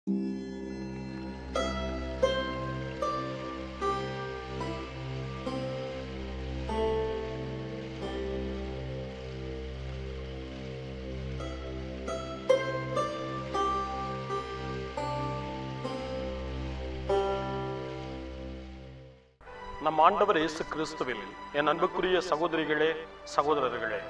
நம் ஆண்டவர் இயேசு கிறிஸ்துவில் என் அன்புக்குரிய சகோதரிகளே, சகோதரர்களே,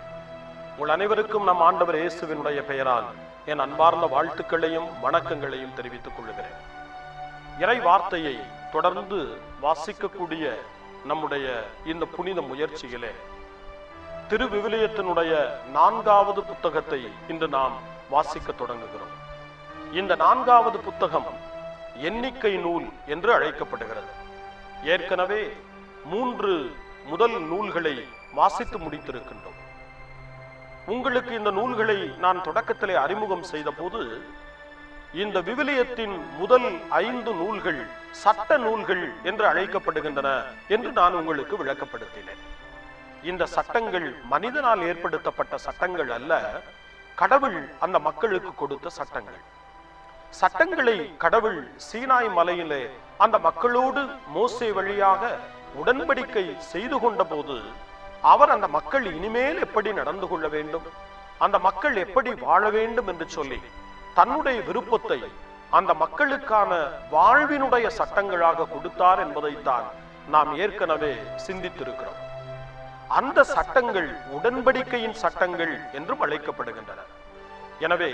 உங்கள் அனைவருக்கும் நம் ஆண்டவர் இயேசுவினுடைய பெயரால் என் அன்பார்ந்த வாழ்த்துக்களையும் வணக்கங்களையும் தெரிவித்துக் கொள்கிறேன். இறை வார்த்தையை தொடர்ந்து வாசிக்கக்கூடிய நம்முடைய இந்த புனித முயற்சியிலே திருவிவிலியத்தினுடைய 4வது புத்தகத்தை இன்று நாம் வாசிக்க தொடங்குகிறோம். இந்த 4வது புத்தகம் எண்ணிக்கை நூல் என்று அழைக்கப்படுகிறது. ஏற்கனவே 3 முதல் நூல்களை வாசித்து முடித்திருக்கின்றோம். உங்களுக்கு இந்த நூல்களை நான் தொடக்கத்திலே அறிமுகம் செய்த போது இந்த விவிலியத்தின் முதல் 5 நூல்கள் சட்ட நூல்கள் என்று அழைக்கப்படுகின்றன என்று நான் உங்களுக்கு விளக்கப்படுத்தினேன். இந்த சட்டங்கள் மனிதனால் ஏற்படுத்தப்பட்ட சட்டங்கள் அல்ல, கடவுள் அந்த மக்களுக்கு கொடுத்த சட்டங்கள். சட்டங்களை கடவுள் சீனாய் மலையிலே அந்த மக்களோடு மோசே வழியாக உடன்படிக்கை செய்து கொண்ட போது அவர் அந்த மக்கள் இனிமேல் எப்படி நடந்து கொள்ள வேண்டும், அந்த மக்கள் எப்படி வாழ வேண்டும் என்று சொல்லி தன்னுடைய விருப்பத்தை அந்த மக்களுக்கான வாழ்வினுடைய சட்டங்களாக கொடுத்தார் என்பதைத்தான் நாம் ஏற்கனவே சிந்தித்திருக்கிறோம். அந்த சட்டங்கள் உடன்படிக்கையின் சட்டங்கள் என்றும் அழைக்கப்படுகின்றன. எனவே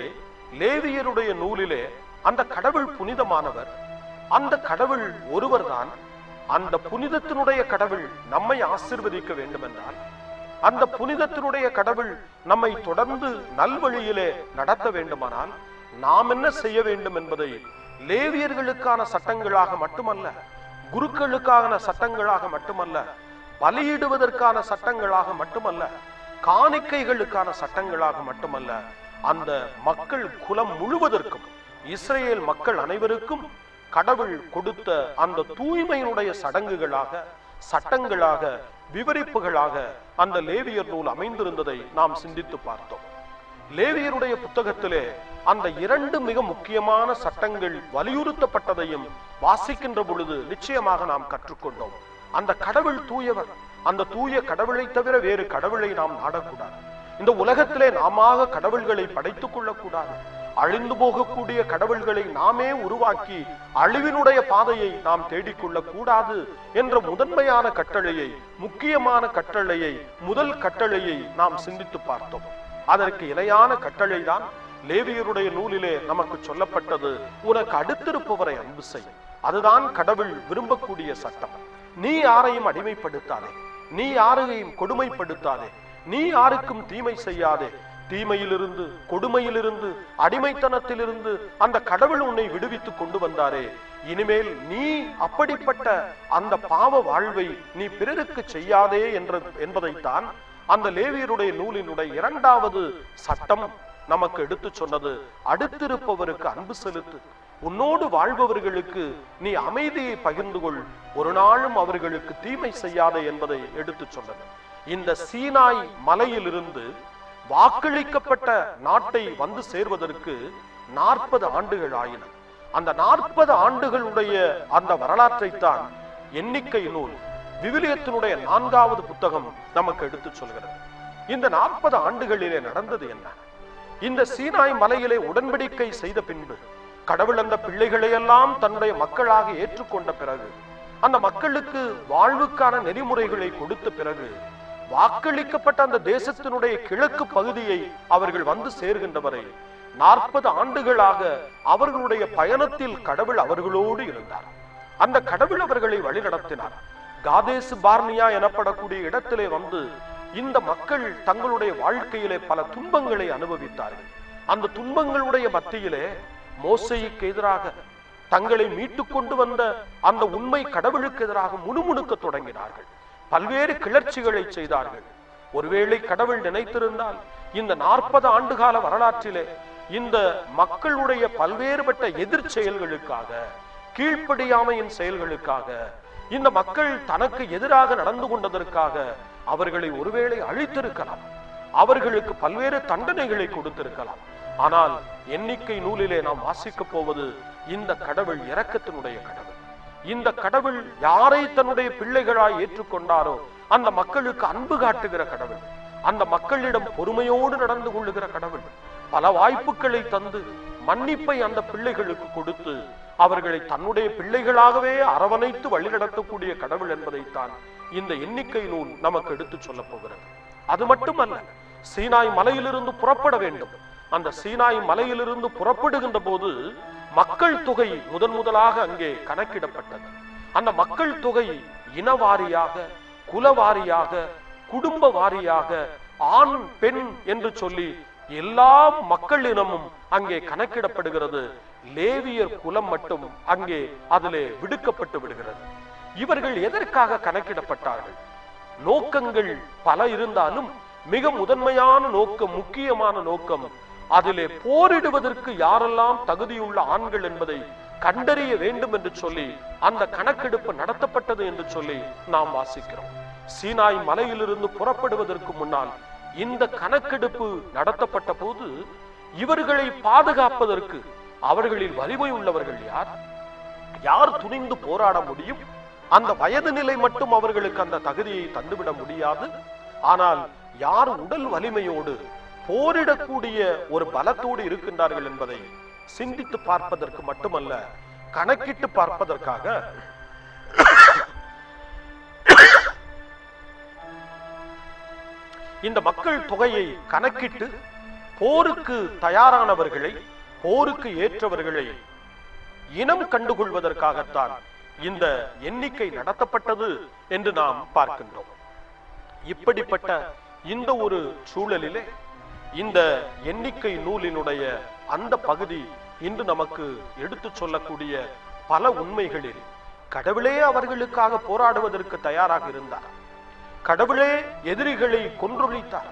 லேவியருடைய நூலிலே அந்த கடவுள் புனிதமானவர், அந்த கடவுள் ஒருவர்தான். அந்த புனிதத்தினுடைய கடவுள் நம்மை ஆசீர்வதிக்க வேண்டும் என்றால், அந்த புனிதத்தினுடைய கடவுள் நம்மை தொடர்ந்து நல்வழியிலே நடத்த வேண்டுமானால் நாம் என்ன செய்ய வேண்டும் என்பதை லேவியர்களுக்கான சட்டங்களாக மட்டுமல்ல, குருக்களுக்கான சட்டங்களாக மட்டுமல்ல, பலியிடுவதற்கான சட்டங்களாக மட்டுமல்ல, காணிக்கைகளுக்கான சட்டங்களாக மட்டுமல்ல, அந்த மக்கள் குலம் முழுவதற்கும், இஸ்ரேல் மக்கள் அனைவருக்கும் கடவுள் கொடுத்த அந்த தூய்மையினுடைய சடங்குகளாக, சட்டங்களாக, விவரிப்புகளாக அந்த லேவியர் நூல் அமைந்திருந்ததை நாம் சிந்தித்து பார்த்தோம். லேவியருடைய புத்தகத்திலே அந்த 2 மிக முக்கியமான சட்டங்கள் வலியுறுத்தப்பட்டதையும் வாசிக்கின்ற பொழுது நிச்சயமாக நாம் கற்றுக்கொண்டோம். அந்த கடவுள் தூயவர், அந்த தூய கடவுளை தவிர வேறு கடவுளை நாம் நாடக்கூடாது. இந்த உலகத்திலே நாம கடவுள்களை படைத்துக் கொள்ளக்கூடாது. அழிந்து போகக்கூடிய கடவுள்களை நாமே உருவாக்கி அழிவினுடைய பாதையை நாம் தேடிக்கொள்ளக் கூடாது என்ற முதன்மையான கட்டளையை, முக்கியமான கட்டளையை, முதல் கட்டளையை நாம் சிந்தித்து பார்த்தோம். அதற்கு இணையான கட்டளை தான் லேவியருடைய நூலிலே நமக்கு சொல்லப்பட்டது, உனக்கு அடுத்திருப்பவரை அன்பு செய். அதுதான் கடவுள் விரும்பக்கூடிய சட்டம். நீ யாரையும் அடிமைப்படுத்தாதே, நீ யாரையும் கொடுமைப்படுத்தாதே, நீ யாருக்கும் தீமை செய்யாதே. தீமையிலிருந்து, கொடுமையிலிருந்து, அடிமைத்தனத்திலிருந்து அந்த கடவுள் உன்னை விடுவித்து கொண்டு வந்தாரே, இனிமேல் நீ அப்படிப்பட்ட அந்த பாவ வாழ்வை நீ பிறருக்கு செய்யாதே என்பதைத்தான் அந்த லேவியருடைய நூலினுடைய 2வது சட்டம் நமக்கு எடுத்து சொன்னது. அடுத்திருப்பவருக்கு அன்பு செலுத்து, உன்னோடு வாழ்பவர்களுக்கு நீ அமைதியை பகிர்ந்து கொள், ஒரு நாளும் அவர்களுக்கு தீமை செய்யாதே என்பதை எடுத்து சொன்னது. இந்த சீனாய் மலையிலிருந்து வாக்களிக்கப்பட்ட நாட்டை வந்து சேர்வதற்கு 40 ஆண்டுகள் ஆயின. அந்த 40 ஆண்டுகளுடைய அந்த வரலாற்றைத்தான் எண்ணிக்கை நூல், விவிலியத்தினுடைய 4வது புத்தகம் நமக்கு எடுத்து சொல்கிறது. இந்த 40 ஆண்டுகளிலே நடந்தது என்ன? இந்த சீனாய் மலையிலே உடன்படிக்கை செய்த பின்பு கடவுள் அந்த பிள்ளைகளை எல்லாம் தன்னுடைய மக்களாக ஏற்றுக்கொண்ட பிறகு, அந்த மக்களுக்கு வாழ்வுக்கான நெறிமுறைகளை கொடுத்த பிறகு, வாக்களிக்கப்பட்ட அந்த தேசத்தினுடைய கிழக்கு பகுதியை அவர்கள் வந்து சேர்கின்றவரை 40 ஆண்டுகளாக அவர்களுடைய பயணத்தில் கடவுள் அவர்களோடு இருந்தார். அந்த கடவுள் அவர்களை வழிநடத்தினார். காதேசு பார்னியா எனப்படக்கூடிய இடத்திலே வந்து இந்த மக்கள் தங்களுடைய வாழ்க்கையிலே பல துன்பங்களை அனுபவித்தார்கள். அந்த துன்பங்களுடைய மத்தியிலே மோசேயுக்கு எதிராக, தங்களை மீட்டு கொண்டு வந்த அந்த உண்மை கடவுளுக்கு எதிராக முணுமுணுக்க தொடங்கினார்கள். பல்வேறு கிளர்ச்சிகளை செய்தார்கள். ஒருவேளை கடவுள் நினைத்திருந்தால் இந்த 40 ஆண்டுகால வரலாற்றிலே இந்த மக்களுடைய பல்வேறுபட்ட எதிர் செயல்களுக்காக, கீழ்ப்படியாமையின் செயல்களுக்காக, இந்த மக்கள் தனக்கு எதிராக நடந்து கொண்டதற்காக அவர்களை ஒருவேளை அழித்திருக்கலாம், அவர்களுக்கு பல்வேறு தண்டனைகளை கொடுத்திருக்கலாம். ஆனால் எண்ணிக்கை நூலிலே நாம் வாசிக்க போவது இந்த கடவுள் இரக்கத்தினுடைய கடவுள். இந்த கடவுள் யாரை தன்னுடைய பிள்ளைகளாய் ஏற்றுக்கொண்டாரோ அந்த மக்களுக்கு அன்பு காட்டுகிற கடவுள், அந்த மக்களிடம் பொறுமையோடு நடந்து கொள்ளுகிற கடவுள், பல வாய்ப்புகளை தந்து மன்னிப்பை அந்த பிள்ளைகளுக்கு கொடுத்து அவர்களை தன்னுடைய பிள்ளைகளாகவே அரவணைத்து வழிநடத்தக்கூடிய கடவுள் என்பதைத்தான் இந்த எண்ணிக்கை நூல் நமக்கு எடுத்து சொல்ல போகிறது. அது மட்டுமல்ல, சீனாய் மலையிலிருந்து புறப்பட வேண்டும். அந்த சீனாய் மலையிலிருந்து புறப்படுகின்ற போது மக்கள் தொகை முதலாக அங்கே கணக்கிடப்பட்டது. அந்த மக்கள் தொகை இனவாரியாக, குலவாரியாக, குடும்ப வாரியாக, ஆண் பெண் என்று சொல்லி எல்லா மக்களினமும் அங்கே கணக்கிடப்படுகிறது. லேவியர் குலம் மட்டும் அங்கே அதிலே விடுக்கப்பட்டு விடுகிறது. இவர்கள் எதற்காக கணக்கிடப்பட்டார்கள்? நோக்கங்கள் பல இருந்தாலும் மிக முதன்மையான நோக்கம், முக்கியமான நோக்கம், அதிலே போரிடுவதற்கு யாரெல்லாம் தகுதியுள்ள ஆண்கள் என்பதை கண்டறிய வேண்டும் என்று சொல்லி அந்த கணக்கெடுப்பு நடத்தப்பட்டது என்று சொல்லி நாம் வாசிக்கிறோம். சீனாய் மலையிலிருந்து புறப்படுவதற்கு முன்னால் இந்த கணக்கெடுப்பு நடத்தப்பட்ட போது இவர்களை பாதுகாப்பதற்கு அவர்களில் வலிமை உள்ளவர்கள் யார், யார் துணிந்து போராட முடியும்? அந்த வயது நிலை மட்டும் அவர்களுக்கு அந்த தகுதியை தந்துவிட முடியாது. ஆனால் யார் உடல் வலிமையோடு போரிடக்கூடிய ஒரு பலத்தோடு இருக்கின்றார்கள் என்பதை சிந்தித்து பார்ப்பதற்கு மட்டுமல்ல, கணக்கிட்டு பார்ப்பதற்காக இந்த மக்கள் தொகையை கணக்கிட்டு போருக்கு தயாரானவர்களை, போருக்கு ஏற்றவர்களை இனம் கண்டுகொள்வதற்காகத்தான் இந்த எண்ணிக்கை நடத்தப்பட்டது என்று நாம் பார்க்கின்றோம். இப்படிப்பட்ட இந்த ஒரு சூழலிலே இந்த எண்ணிக்கை நூலினுடைய அந்த பகுதி இன்று நமக்கு எடுத்து சொல்லக்கூடிய பல உண்மைகளில் கடவுளே அவர்களுக்காக போராடுவதற்கு தயாராக இருந்தார். கடவுளே எதிரிகளை கொன்றொழித்தார்.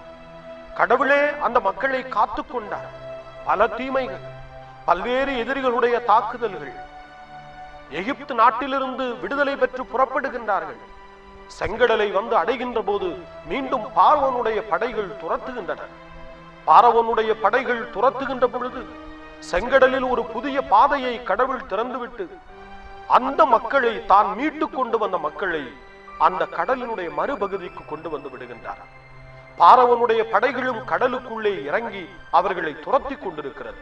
கடவுளே அந்த மக்களை காத்து கொண்டார். பல தீமைகள், பல்வேறு எதிரிகளுடைய தாக்குதல்கள். எகிப்து நாட்டிலிருந்து விடுதலை பெற்று புறப்படுகின்றார்கள். செங்கடலை வந்து அடைகின்ற போது மீண்டும் பார்வோனுடைய படைகள் துரத்துகின்றன. பார்வோனுடைய படைகள் துரத்துகின்ற பொழுது செங்கடலில் ஒரு புதிய பாதையை கடவுள் திறந்துவிட்டு அந்த மக்களை, தான் மீட்டு கொண்டு வந்த மக்களை அந்த கடலினுடைய மறுபகுதிக்கு கொண்டு வந்து விடுகின்றார். பார்வோனுடைய படைகளும் கடலுக்குள்ளே இறங்கி அவர்களை துரத்தி கொண்டிருக்கிறது.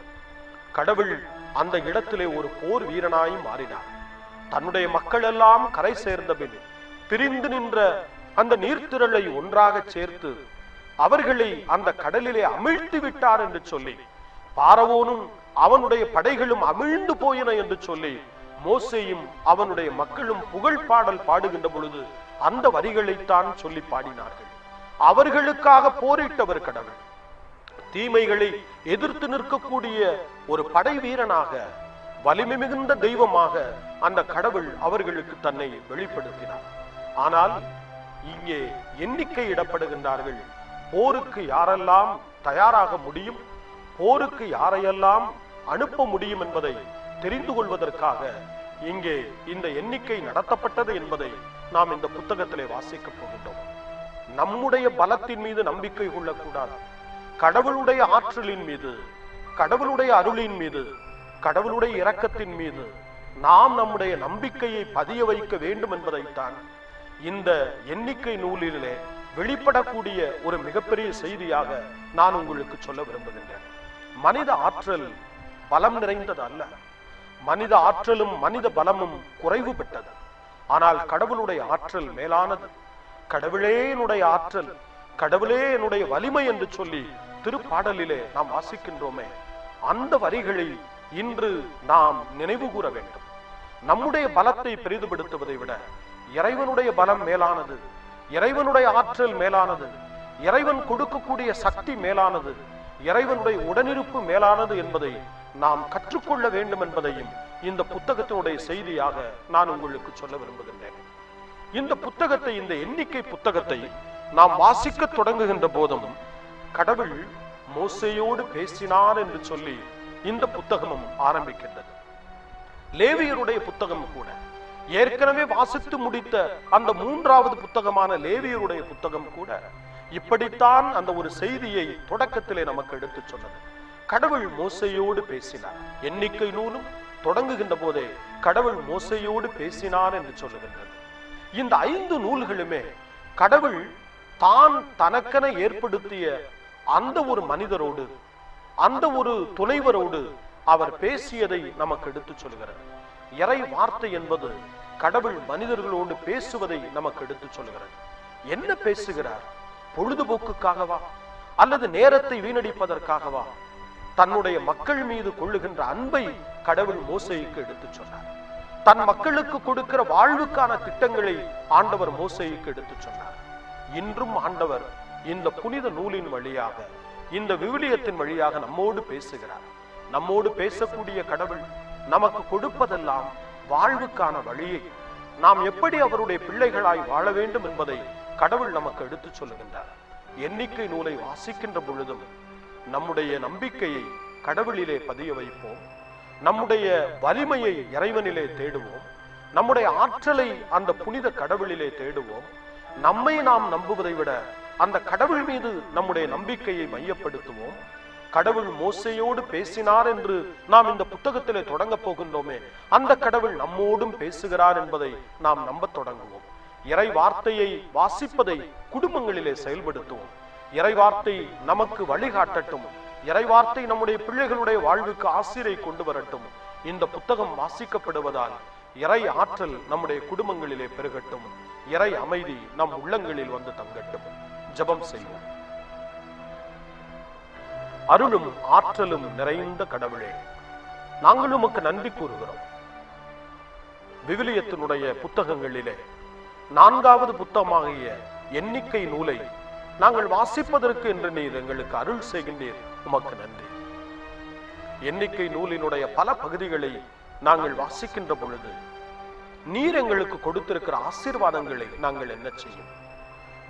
கடவுள் அந்த இடத்திலே ஒரு போர் வீரனாய் மாறினார். தன்னுடைய மக்கள் எல்லாம் கரை சேர்ந்த பின் பிரிந்து நின்ற அந்த நீர்த்திரளை ஒன்றாக சேர்த்து அவர்களை அந்த கடலிலே அமிழ்த்தி விட்டார் என்று சொல்லி, பார்வோனும் அவனுடைய படைகளும் அமிழ்ந்து போயின என்று சொல்லி மோசேயும் அவனுடைய மக்களும் புகழ் பாடல் பாடுகின்ற பொழுது அந்த வரிகளைத்தான் சொல்லி பாடினார்கள். அவர்களுக்காக போரிட்டவர் கடவுள். தீமைகளை எதிர்த்து நிற்கக்கூடிய ஒரு படை வீரனாக, வலிமை மிகுந்த தெய்வமாக அந்த கடவுள் அவர்களுக்கு தன்னை வெளிப்படுத்தினார். ஆனால் இங்கே எண்ணிக்கை இடப்படுகின்றார்கள். போருக்கு யாரெல்லாம் தயாராக முடியும், போருக்கு யாரையெல்லாம் அனுப்ப முடியும் என்பதை தெரிந்து கொள்வதற்காக இங்கே இந்த எண்ணிக்கை நடத்தப்பட்டது என்பதை நாம் இந்த புத்தகத்திலே வாசிக்க போகின்றோம். நம்முடைய பலத்தின் மீது நம்பிக்கை கொள்ளக்கூடாது. கடவுளுடைய ஆற்றலின் மீது, கடவுளுடைய அருளின் மீது, கடவுளுடைய இரக்கத்தின் மீது நாம் நம்முடைய நம்பிக்கையை பதிய வைக்க வேண்டும் என்பதைத்தான் இந்த எண்ணிக்கை நூலிலே வெளிப்படக்கூடிய ஒரு மிகப்பெரிய செய்தியாக நான் உங்களுக்கு சொல்ல விரும்புகின்றேன். மனித ஆற்றல் பலம் நிறைந்தது அல்ல. மனித ஆற்றலும் மனித பலமும் குறைவு பெற்றது. ஆனால் கடவுளுடைய ஆற்றல் மேலானது. கடவுளே என்னுடைய ஆற்றல், கடவுளே என்னுடைய வலிமை என்று சொல்லி திருப்பாடலிலே நாம் வாசிக்கின்றோமே, அந்த வரிகளை இன்று நாம் நினைவு கூற வேண்டும். நம்முடைய பலத்தை பெரிதுபடுத்துவதை விட இறைவனுடைய பலம் மேலானது, இறைவனுடைய ஆற்றல் மேலானது, இறைவன் கொடுக்கக்கூடிய சக்தி மேலானது, இறைவனுடைய உடனிருப்பு மேலானது என்பதை நாம் கற்றுக்கொள்ள வேண்டும் என்பதையும் இந்த புத்தகத்தினுடைய செய்தியாக நான் உங்களுக்கு சொல்ல விரும்புகின்றேன். இந்த புத்தகத்தை, இந்த எண்ணிக்கை புத்தகத்தை நாம் வாசிக்க தொடங்குகின்ற போதும் கடவுள் மோசேயோடு பேசினார் என்று சொல்லி இந்த புத்தகமும் ஆரம்பிக்கின்றது. லேவியருடைய புத்தகம் கூட, ஏற்கனவே வாசித்து முடித்த அந்த 3வது புத்தகமான லேவியருடைய புத்தகம் கூட இப்படித்தான் அந்த ஒரு செய்தியை தொடக்கத்திலே நமக்கு எடுத்து சொன்னது. கடவுள் மோசேயோடு பேசினார். எண்ணிக்கை நூலும் தொடங்குகின்ற போதே கடவுள் மோசேயோடு பேசினார் என்று சொல்லுகின்றது. இந்த 5 நூல்களுமே கடவுள் தான் தனக்கென ஏற்படுத்திய அந்த ஒரு மனிதரோடு, அந்த ஒரு துணைவரோடு அவர் பேசியதை நமக்கு எடுத்து சொல்கிறது. இறை வார்த்தை என்பது கடவுள் மனிதர்களோடு பேசுவதை நமக்கு எடுத்து சொல்கிறது. என்ன பேசுகிறார்? பொழுதுபோக்குக்காகவா அல்லது நேரத்தை வீணடிப்பதற்காகவா? தன்னுடைய மக்கள் மீது கொள்ளுகின்ற அன்பை கடவுள் மோசேயுக்கு எடுத்து சொன்னார். தன் மக்களுக்கு கொடுக்கிற வாழ்வுக்கான திட்டங்களை ஆண்டவர் மோசேயுக்கு எடுத்து சொன்னார். இன்றும் ஆண்டவர் இந்த புனித நூலின் வழியாக, இந்த விவிலியத்தின் வழியாக நம்மோடு பேசுகிறார். நம்மோடு பேசக்கூடிய கடவுள் நமக்கு கொடுப்பதெல்லாம் வாழ்வுக்கான வழியை, நாம் எப்படி அவருடைய பிள்ளைகளாய் வாழ வேண்டும் என்பதை கடவுள் நமக்கு எடுத்து சொல்லுகின்றார். எண்ணிக்கை நூலை வாசிக்கின்ற பொழுதும் நம்முடைய நம்பிக்கையை கடவுளிலே பதிய வைப்போம். நம்முடைய வலிமையை இறைவனிலே தேடுவோம். நம்முடைய ஆற்றலை அந்த புனித கடவுளிலே தேடுவோம். நம்மை நாம் நம்புவதை விட அந்த கடவுள் மீது நம்முடைய நம்பிக்கையை மையப்படுத்துவோம். கடவுள் மோசேயோடு பேசினார் என்று நாம் இந்த புத்தகத்திலே தொடங்க போகின்றோமே, அந்த கடவுள் நம்மோடும் பேசுகிறார் என்பதை நாம் நம்ப தொடங்குவோம். இறை வார்த்தையை வாசிப்பதை குடும்பங்களிலே செயல்படுத்துவோம். இறை வார்த்தை நமக்கு வழிகாட்டட்டும். இறை வார்த்தை நம்முடைய பிள்ளைகளுடைய வாழ்வுக்கு ஆசிரை கொண்டு வரட்டும். இந்த புத்தகம் வாசிக்கப்படுவதால் இறை ஆற்றல் நம்முடைய குடும்பங்களிலே பெருகட்டும். இறை அமைதி நம் உள்ளங்களில் வந்து தங்கட்டும். ஜெபம் செய்வோம். அருளும் ஆற்றலும் நிறைந்த கடவுளே, நாங்கள் உமக்கு நன்றி கூறுகிறோம். விவிலியத்தினுடைய புத்தகங்களிலே 4வது புத்தகமாகிய எண்ணிக்கை நூலை நாங்கள் வாசிப்பதற்கு என்று நீர் எங்களுக்கு அருள் செய்கின்றீர். உமக்கு நன்றி. எண்ணிக்கை நூலினுடைய பல பகுதிகளை நாங்கள் வாசிக்கின்ற பொழுது நீர் எங்களுக்கு கொடுத்திருக்கிற ஆசீர்வாதங்களை நாங்கள் என்ன செய்யும்?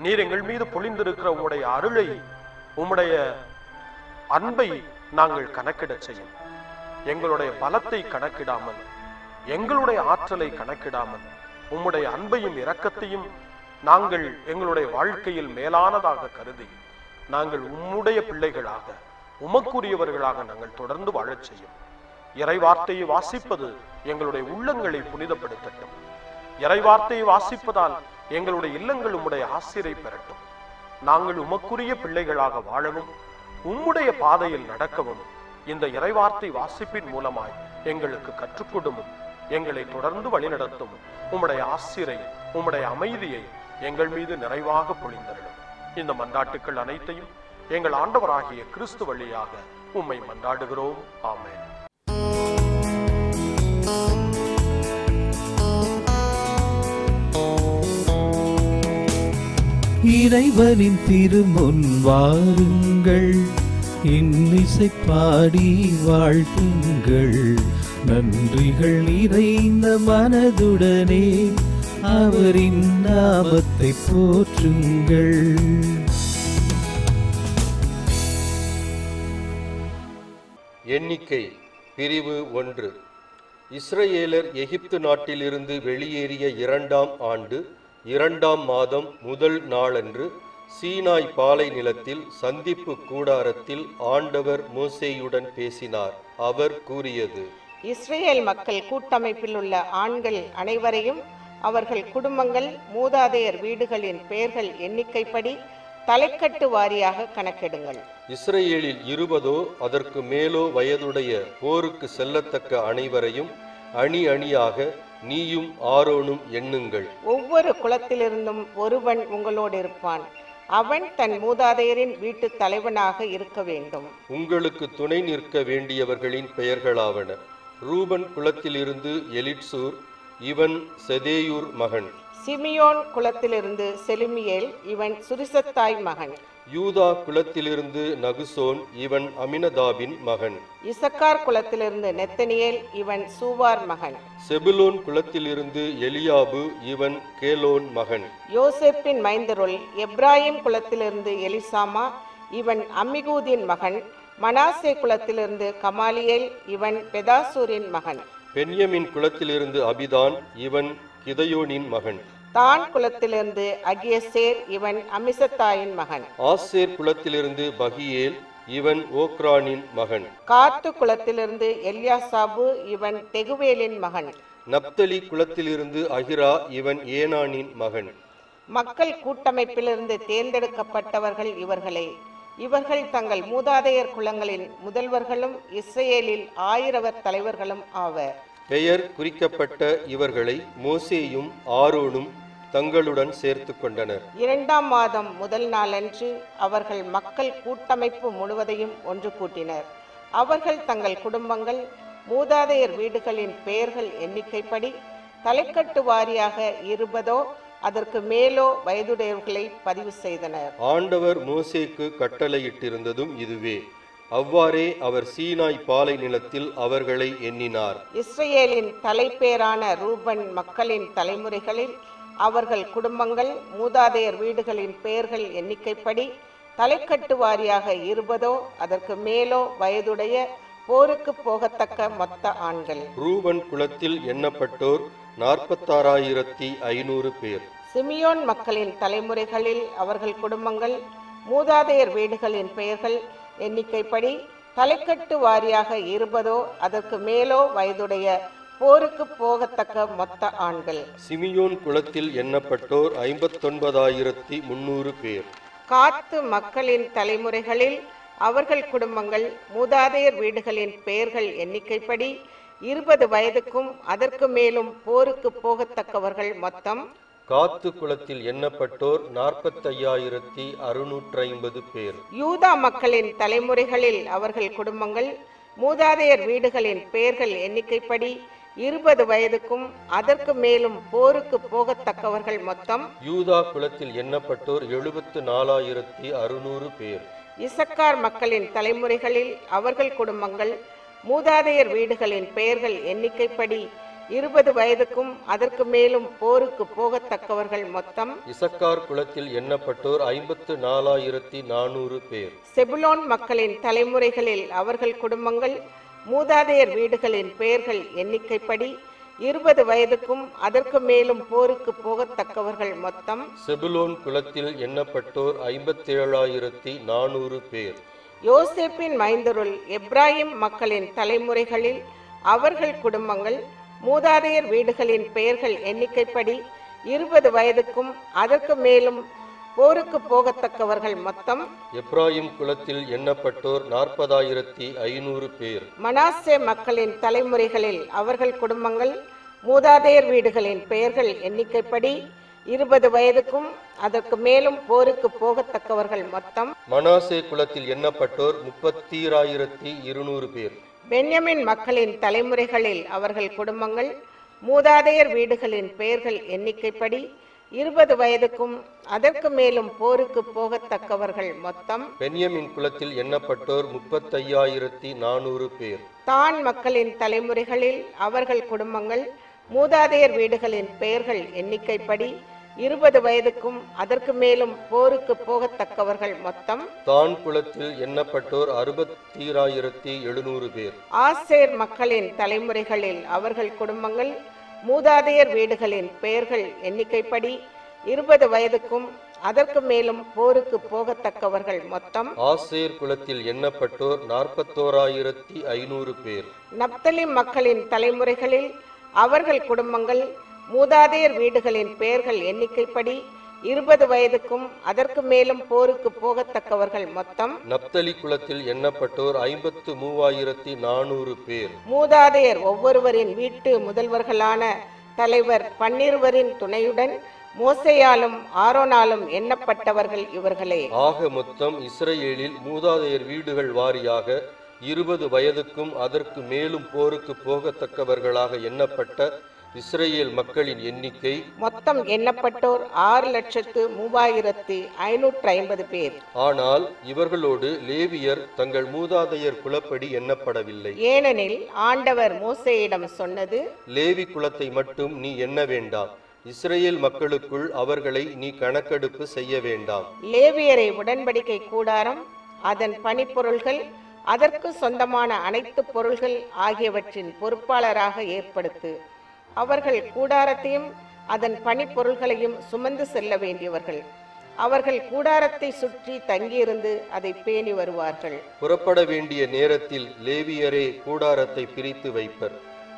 நீர் எங்கள் மீது பொழிந்திருக்கிற உம்முடைய அருளை, உம்முடைய அன்பை நாங்கள் கணக்கிட செய்யும். எங்களுடைய பலத்தை கணக்கிடாமல், எங்களுடைய ஆற்றலை கணக்கிடாமல், உம்முடைய அன்பையும் இரக்கத்தையும் நாங்கள் எங்களுடைய வாழ்க்கையில் மேலானதாக கருதி நாங்கள் உம்முடைய பிள்ளைகளாக, உமக்குரியவர்களாக நாங்கள் தொடர்ந்து வாழச் செய்யும். இறை வார்த்தையை வாசிப்பது எங்களுடைய உள்ளங்களை புனிதப்படுத்தட்டும். இறை வார்த்தையை வாசிப்பதால் எங்களுடைய இல்லங்கள் உம்முடைய ஆசிரை பெறட்டும். நாங்கள் உமக்குரிய பிள்ளைகளாக வாழவும், உம்முடைய பாதையில் நடக்கவும் இந்த இறைவார்த்தை வாசிப்பின் மூலமாய் எங்களுக்கு கற்றுக்கொடும். எங்களை தொடர்ந்து வழிநடத்தும். உம்முடைய ஆசிரை, உம்முடைய அமைதியை எங்கள் மீது நிறைவாக பொழிந்தருளும். இந்த மன்றாட்டுக்கள் அனைத்தையும் எங்கள் ஆண்டவராகிய கிறிஸ்து வழியாக உம்மை மன்றாடுகிறோம். ஆமென். இறைவனின் திருமுன் வாருங்கள், இன்னிசை பாடி வாழ்த்துங்கள், நன்றிகள் நிறைந்த மனதுடனே அவரின் நாமத்தை போற்றுங்கள். எண்ணிக்கை பிரிவு 1. இஸ்ரவேலர் எகிப்து நாட்டிலிருந்து வெளியேறிய 2ஆம் ஆண்டு 2ஆம் மாதம் முதல் நாளன்று சீனாய் பாலை நிலத்தில் சந்திப்பு கூடாரத்தில் ஆண்டவர் மோசேயுடன் பேசினார். அவர் கூறியது: இஸ்ரேல் மக்கள் கூட்டமைப்பில் உள்ள ஆண்கள் அனைவரையும் அவர்கள் குடும்பங்கள், மூதாதையர் வீடுகளின் பெயர்கள் எண்ணிக்கைப்படி தலைக்கட்டு வாரியாக கணக்கெடுங்கள். இஸ்ரேலில் 20 அதற்கு மேலோ வயதுடைய போருக்கு செல்லத்தக்க அனைவரையும் அணி அணியாக நீயும் ஆரோனும் எண்ணுங்கள். ஒவ்வொரு குலத்திலிருந்தும் ஒருவன் உங்களோடு இருப்பான். அவன் தன் மூதாதையரின் வீட்டு தலைவனாக இருக்க வேண்டும். உங்களுக்கு துணை நிற்க வேண்டியவர்களின் பெயர்களாவன: ரூபன் குலத்திலிருந்து எலிட்சூர், இவன் செதேயூர் மகன். சிமியோன் குலத்திலிருந்து செலுமியேல், இவன் சுரிசத்தாய் மகன். யூதா குலத்திலிருந்து நகுசோன், இவன் அமினதாபின் மகன். இசக்கார் குலத்திலிருந்து நெத்தனியேல், இவன் சூவார் மகன். செபுலோன் குலத்திலிருந்து எலியாபு, இவன் கேலோன் மகன். யோசேப்பின் மைந்தருள் எப்ராயிம் குலத்திலிருந்து எலிசாமா, இவன் அம்மிகூதின் மகன். மனாசே குலத்திலிருந்து கமாலியேல், இவன் பெதாசூரின் மகன். பென்யமின் குலத்திலிருந்து அபிதான், இவன் கிதையோனின் மகன். தான் குலத்திலிருந்து அகியசேர், இவன் அமிசத்தாயின் மகன். ஆசேர் குலத்திலிருந்து பகியேல், இவன் ஓக்ரானின் மகன். காத்து குலத்திலிருந்து எல்யாசாபு, இவன் தெகுவேலின் மகன். நப்தலி குலத்திலிருந்து அகிரா, இவன் ஏனானின் மகன். மக்கள் கூட்டமைப்பிலிருந்து தேர்ந்தெடுக்கப்பட்டவர்கள் இவர்களே. இவர்கள் தங்கள் மூதாதையர் குலங்களின் முதல்வர்களும் இஸ்ரேலில் 1000 தலைவர்களும் ஆவர். பெயர் குறிக்கப்பட்ட இவர்களை மோசேயும் ஆரோனும் தங்களுடன் சேர்த்து கொண்டனர். 2ஆம் மாதம் முதல் நாளன்று அவர்கள் மக்கள் கூட்டமைப்பு முழுவதையும் ஒன்று கூட்டினர். அவர்கள் தங்கள் குடும்பங்கள், மூதாதையர் வீடுகளின் பெயர்கள் எண்ணிக்கைப்படி தலைக்கட்டு வாரியாக 20 அதற்கு மேலோ வயதுடையவர்களை பதிவு செய்தனர். ஆண்டவர் மோசேக்கு கட்டளையிட்டிருந்ததும் இதுவே. அவ்வாறே அவர் சீனாய் பாலை நிலத்தில் அவர்களை எண்ணினார். இஸ்ரேலின் தலைப்பேரான ரூபன் மக்களின் தலைமுறைகளில் அவர்கள் குடும்பங்கள், மூதாதையர் வீடுகளின் பெயர்கள் எண்ணிக்கைப்படி தலைக்கட்டு வாரியாக 20 அதற்கு மேலோ வயதுடைய போருக்கு போகத்தக்க மொத்த ஆண்கள். ரூபன் குலத்தில் எண்ணப்பட்டோர் 46,500 பேர். சிமியோன் மக்களின் தலைமுறைகளில் அவர்கள் குடும்பங்கள், மூதாதையர் வீடுகளின் பெயர்கள் எண்ணிக்கைப்படி தலைக்கட்டு வாரியாக 20 அதற்கு மேலோ வயதுடைய போருக்கு போகத்தக்க மொத்த ஆண்கள். சிமியோன் குலத்தில் எண்ணப்பட்டோர் 59,300 பேர். காத்து மக்களின் தலைமுறைகளில் அவர்கள் குடும்பங்கள், மூதாதையர் வீடுகளின் பெயர்கள் எண்ணிக்கைப்படி 20 வயதுக்கும் அதற்கு மேலும் போருக்கு போகத்தக்கவர்கள் மொத்தம். காத்து குலத்தில் எண்ணப்பட்டோர் 45,650 பேர். யூதா மக்களின் தலைமுறைகளில் அவர்கள் குடும்பங்கள், மூதாதையர் வீடுகளின் பெயர்கள் எண்ணிக்கைப்படி 20 வயதுக்கும் அதற்கு மேலும் போருக்கு போகத்தக்கவர்கள் மொத்தம். யூதா குலத்தில் எண்ணப்பட்டோர் 74,600 பேர். இசக்கார் மக்களின் தலைமுறைகளில் அவர்கள் குடும்பங்கள், மூதாதையர் வீடுகளின் பெயர்கள் எண்ணிக்கைப்படி 20 வயதுக்கும் அதற்கு மேலும் போருக்கு போகத்தக்கவர்கள் மொத்தம். இசக்கார் குலத்தில் எண்ணப்பட்டோர் 54,400 பேர். செபுலோன் மக்களின் தலைமுறைகளில் அவர்கள் குடும்பங்கள், மூதாதையர் வீடுகளின் பெயர்கள் எண்ணிக்கைப்படி 20 வயதுக்கும் அதற்கு மேலும் போருக்கு போகத்தக்கவர்கள் மொத்தம். செபுலோன் குலத்தில் எண்ணப்பட்டோர் 57,400 பேர். யோசேப்பின் மைந்தருள் எப்ராஹிம் மக்களின் தலைமுறைகளில் அவர்கள் குடும்பங்கள், மூதாதையர் வீடுகளின் பெயர்கள் எண்ணிக்கைப்படி 20 வயதுக்கும் அதற்கு மேலும் போருக்கு போகத்தக்கவர்கள் மொத்தம். எப்ராஹிம் குலத்தில் எண்ணப்பட்டோர் 40,500 பேர். மனாசே மக்களின் தலைமுறைகளில் அவர்கள் குடும்பங்கள், மூதாதையர் வீடுகளின் பெயர்கள் எண்ணிக்கைப்படி 20 வயதுக்கும் அதற்கு மேலும் போருக்கு போகத்தக்கவர்கள் மொத்தம். மனாசே குலத்தில் எண்ணப்பட்டோர் 30,200 பேர். பென்யமின் மக்களின் தலைமுறைகளில் அவர்கள் குடும்பங்கள், மூதாதையர் வீடுகளின் பெயர்கள் எண்ணிக்கைப்படி 20 வயதுக்கும் அதற்கு மேலும் போருக்கு போகத்தக்கவர்கள் மொத்தம். பென்யமின் குலத்தில் எண்ணப்பட்டோர் 35,400 பேர். தான் மக்களின் தலைமுறைகளில் அவர்கள் குடும்பங்கள், மூதாதையர் வீடுகளின் பெயர்கள் எண்ணிக்கைப்படி 20 வயதுக்கும் அதற்கு மேலும் போருக்கு போகத்தக்கவர்கள் மொத்தம். தான் குலத்தில் எண்ணப்பட்டோர் 60,700 பேர். ஆசேர் மக்களின் தலைமுறைகளில் அவர்கள் குடும்பங்கள், மூதாதையர் வீடுகளின் பெயர்கள் எண்ணிக்கைப்படி 20 வயதுக்கும் அதற்கு மேலும் போருக்கு போகத்தக்கவர்கள் மொத்தம். ஆசேர் குலத்தில் எண்ணப்பட்டோர் 41,500 பேர். நப்தலி மக்களின் தலைமுறைகளில் அவர்கள் குடும்பங்கள், மூதாதையர் வீடுகளின் பெயர்கள் எண்ணிக்கைப்படி 20 வயதுக்கும் அதற்கு மேலும் போருக்கு போகத்தக்கவர்கள் மொத்தம். நப்தலி குலத்தில் எண்ணப்பட்டோர் 53,400 பேர். மூதாதையர் ஒவ்வொருவரின் வீட்டு முதல்வர்களான தலைவர் 12 துணையுடன் மோசேயாலும் ஆரோனாலும் எண்ணப்பட்டவர்கள் இவர்களே. ஆக மொத்தம் இஸ்ரேலில் மூதாதையர் வீடுகள் வாரியாக 20 வயதுக்கும் அதற்கு மேலும் போருக்கு போகத்தக்கவர்களாக எண்ணப்பட்ட இஸ்ரேல் மக்களின் எண்ணிக்கை மொத்தம் எண்ணப்பட்டோர் 6,03,550 பேர். ஆனால் இவர்களோடு லேவியர் தங்கள் மூதாதையர் குலப்படி எண்ணப்படவில்லை. ஏனெனில் ஆண்டவர் மோசேயிடம் சொன்னது, லேவி குலத்தை மட்டும் நீ எண்ண வேண்டாம், இஸ்ரேல் மக்களுக்குள் அவர்களை நீ கணக்கெடுப்பு செய்ய வேண்டாம். லேவியரை உடன்படிக்கை கூடாரம், அதன் பணிப்பொருள்கள், அதற்கு சொந்தமான அனைத்து பொருள்கள் ஆகியவற்றின் பொறுப்பாளராக ஏற்படுத்து. அவர்கள் கூடாரத்தையும் அதன் பணிப்பொருள்களையும் சுமந்து செல்ல வேண்டியவர்கள். அவர்கள் கூடாரத்தை சுற்றி தங்கியிருந்து அதை பேணி வருவார்கள். புறப்பட வேண்டிய நேரத்தில் லேவியரே கூடாரத்தை பிரித்து வைப்பர்.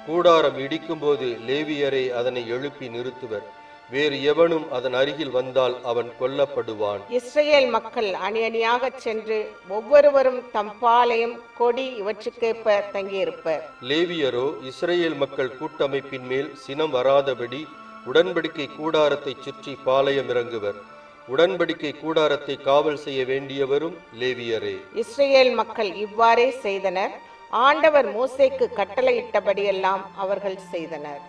கூடாரம் இடிக்கும்போது லேவியரே அதனை எழுப்பி நிறுத்துவர். வேறு எவனும் அதன் அருகில் வந்தால் அவன் கொல்லப்படுவான். இஸ்ரேல் மக்கள் அணி அணியாக சென்று ஒவ்வொருவரும் தம் பாளையம், கொடி இவற்றுக்கேற்ப தங்கியிருப்பர். லேவியரோ இஸ்ரேல் மக்கள் கூட்டமைப்பின் மேல் சினம் வராதபடி உடன்படிக்கை கூடாரத்தை சுற்றி பாளையம் இறங்குவர். உடன்படிக்கை கூடாரத்தை காவல் செய்ய வேண்டியவரும் லேவியரே. இஸ்ரேல் மக்கள் இவ்வாறே செய்தனர். ஆண்டவர் மோசேக்கு கட்டளையிட்டபடியெல்லாம் அவர்கள் செய்தனர்.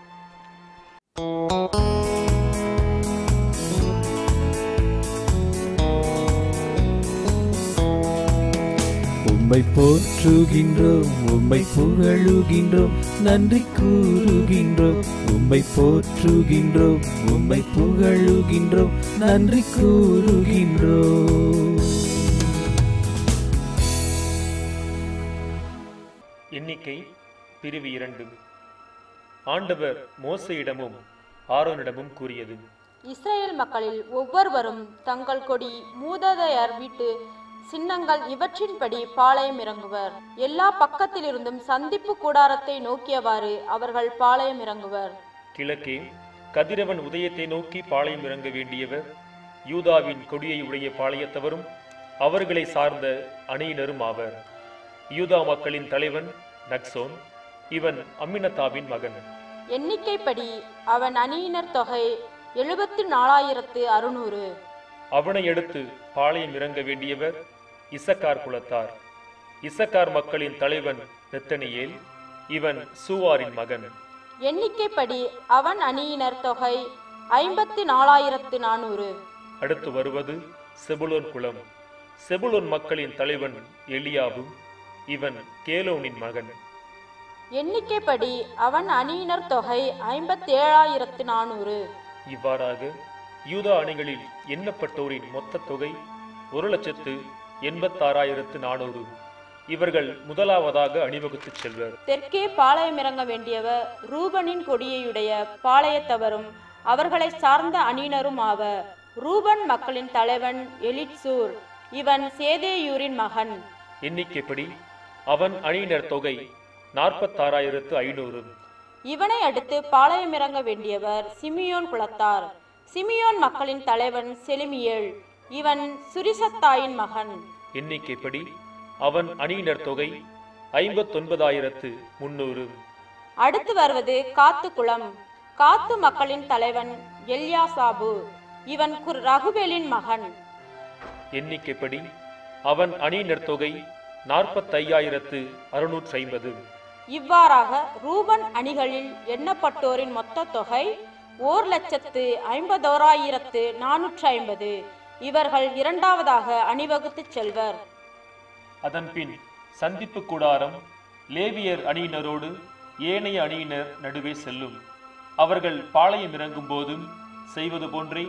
உம்மை போற்றுகின்றோம், உம்மை புகழுகின்றோம், நன்றி கூறுகின்றோம். உம்மை போற்றுகின்றோம், உம்மை புகழுகின்றோம், நன்றி கூறுகின்றோம். எண்ணிக்கை பிரிவு 2. ஆண்டவர் மோசேயிடமும் ஆரோனிடமும் கூறியது: இஸ்ரேல் மக்களில் ஒவ்வொருவரும் தங்கள் கொடி, மூதாதையர் வீட்டு சின்னங்கள் இவற்றின்படி பாளையம் இறங்குவர். எல்லா பக்கத்திலிருந்தும் சந்திப்பு கூடாரத்தை நோக்கியவாறு அவர்கள் பாளையம் இறங்குவர். கிழக்கே கதிரவன் உதயத்தை நோக்கி பாளையம் இறங்க வேண்டியவர் யூதாவின் கொடியை உடைய பாளையத்தவரும் அவர்களை சார்ந்த அணியினரும் ஆவர். யூதா மக்களின் தலைவன் நக்சோன், இவன் அம்மினதாபின் மகன். எண்ணிக்கைப்படி அவன் அணியினர் தொகை 74,600. அவனை அடுத்து பாளையம் இறங்க வேண்டியவர் இசக்கார் குலத்தார். இசக்கார் மக்களின் தலைவன் நெத்தனியேல், இவன் சூவாரின் மகன். எண்ணிக்கைப்படி அவன் அணியினர் தொகை 54,400. அடுத்து வருவது செபுலோன் குலம். செபுலோன் மக்களின் தலைவன் எலியாபு, இவன் கேலோனின் மகன். எண்ணிக்கைப்படி அவன் அணியினர் தொகை 57,400. இவ்வாறாக யூதா அணிகளில் எண்ணப்பட்டோரின் மொத்த தொகை 1,86,400. இவர்கள் முதலாவதாக அணிவகுத்து செல்வர். தெற்கே பாளையம் இறங்க வேண்டியவர் ரூபனின் கொடியையுடைய பாளையத்தவரும் அவர்களை சார்ந்த அணியினரும் ஆவர். ரூபன் மக்களின் தலைவன் எலிட்சூர், இவன் சேதேயூரின் மகன். எண்ணிக்கைப்படி அவன் அணியினர் தொகை 46,500. இவனை அடுத்து பாளையம் இறங்க வேண்டியவர் சிமியோன் குலத்தார். சிமியோன் மக்களின் தலைவன் செலிமியேல், இவன் சுரிசத்தாயின் மகன். எண்ணிக்கைப்படி அவன் அணியினர் தொகை 59,300. அடுத்து வருவது காத்து குலம். காத்து மக்களின் தலைவன் எல்யாசாபு, இவன் ரகுபேலின் மகன். எண்ணிக்கைப்படி அவன் அணியினர் தொகை 45,650. இவ்வாறாக ரூபன் அணிகளில் எண்ணப்பட்டோரின் மொத்த தொகை 1,51,450. இவர்கள் இரண்டாவதாக அணிவகுத்து செல்வர். அதன்பின் சந்திப்பு கூடாரம் லேவியர் அணியினரோடு ஏனைய அணியினர் நடுவே செல்லும். அவர்கள் பாளையம் இறங்கும் போதும் செய்வது போன்றே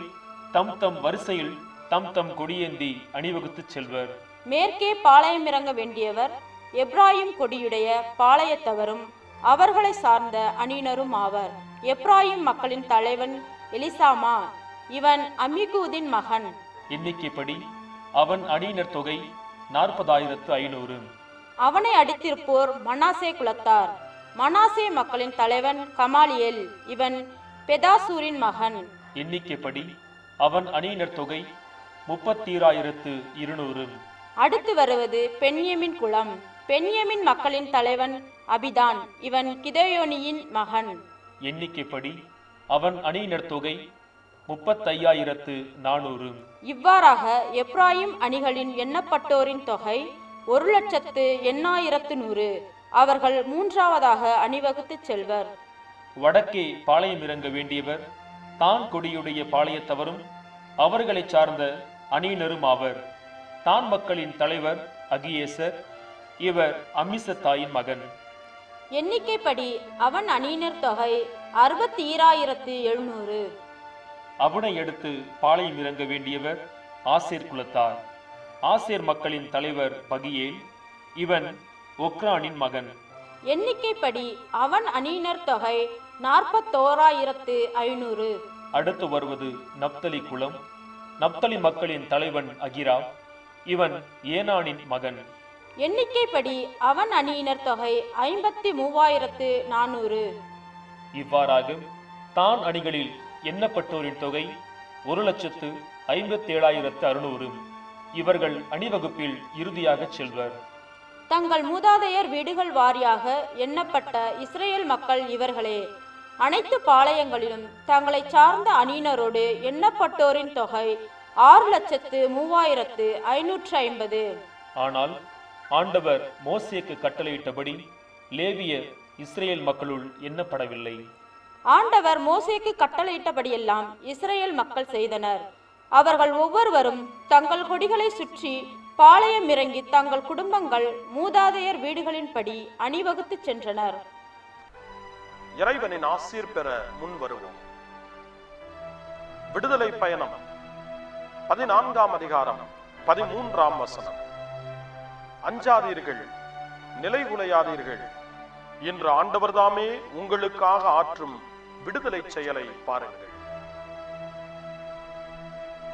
தம் தம் வரிசையில் தம் தம் கொடியேந்தி அணிவகுத்து செல்வர். மேற்கே பாளையம் இறங்க வேண்டியவர் எப்ராயிம் கொடியுடைய பாளையத்தவரும் அவர்களை சார்ந்த அணியினரும் ஆவர். எப்ராயிம் மக்களின் தலைவன் எலிசாமா, இவன் அமிகூதின் மகன். எண்ணிக்கைப்படி அவன் அணியினர் தொகை 40,500. அவனை அடித்திருப்போர் மனாசே குலத்தார். மனாசே மக்களின் தலைவன் கமாலியேல், இவன் பெதாசூரின் மகன். எண்ணிக்கைப்படி அவன் அணியினர் தொகை 30,200. அடுத்து வருவது பென்யமின் குலம். பென்யமின் மக்களின் தலைவன் அபிதான், இவன் கிதயோனியின் மகன். எண்ணிக்கைப்படி அவன் அணியினர் தொகை 35,400. இவ்வாறாக எப்ராயிம் அணிகளின் எண்ணப்பட்டோரின் தொகை 1,80,100. அவர்கள் மூன்றாவதாக அணிவகுத்து செல்வர். வடக்கே பாளையம் இறங்க வேண்டியவர் தான் கொடியுடைய பாளையத்தவரும் அவர்களை சார்ந்த அணியினரும் ஆவர். தான் மக்களின் தலைவர் அகியேசர், இவர் அம்மிசத்தாயின் மகன். எண்ணிக்கைப்படி அவன் அணியினர் தொகை 62,700. அவனை அடுத்து பாளையம் இறங்க வேண்டியவர் ஆசேர் குலத்தார். ஆசேர் மக்களின் தலைவர் பகியேல், இவன் ஒக்ரானின் மகன். எண்ணிக்கைப்படி அவன் அணியினர் தொகை 41,500. அடுத்து வருவது நப்தலி குலம். நப்தலி மக்களின் தலைவன் அகிரா, இவன் ஏனானின் மகன். எண்ணிக்கைப்படி அவன் அணியினர் தொகை 53,400. இவ்வாறாக தான் அணிகளில் எண்ணப்பட்டோரின் தொகை 1,57,600. இவர்கள் அணிவகுப்பில் இறுதியாக செல்வர். தங்கள் மூதாதையர் வீடுகள் வாரியாக எண்ணப்பட்ட இஸ்ரேல் மக்கள் இவர்களே. அனைத்து பாளையங்களிலும் தங்களை சார்ந்த அணியினரோடு எண்ணப்பட்டோரின் தொகை 6,03,550. ஆனால் ஆண்டவர் மோசேக்கு கட்டளையிட்டபடி லேவியர் இஸ்ரேல் மக்களுள் எண்ணப்படவில்லை. ஆண்டவர் மோசேக்கு கட்டளையிட்டபடியெல்லாம் இஸ்ரேல் மக்கள் செய்தனர். அவர்கள் ஒவ்வொருவரும் தங்கள் கொடிகளை சுற்றி பாளையம் இறங்கி தங்கள் குடும்பங்கள் மூதாதையர் வீடுகளின்படி அணிவகுத்து சென்றனர். இறைவனின் ஆசீர் பெற முன் வருவோம். விடுதலை பயணம் 14ஆம் அதிகாரம் 13ஆம் வசனம். அஞ்சாதீர்கள், நிலைகுலையாதீர்கள். இன்று ஆண்டவர்தாமே உங்களுக்காக ஆற்றும் விடுதலை செயலை பாருங்கள்.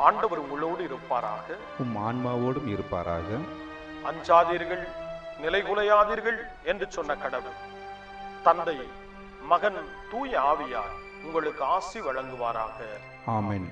ஆண்டவர் உங்களோடு இருப்பாராக, உம் ஆன்மாவோடும் இருப்பாராக. அஞ்சாதீர்கள், நிலைகுலையாதீர்கள் என்று சொன்ன கடவுள் தந்தை, மகன், தூய ஆவியார் உங்களுக்கு ஆசி வழங்குவாராக. ஆமென்.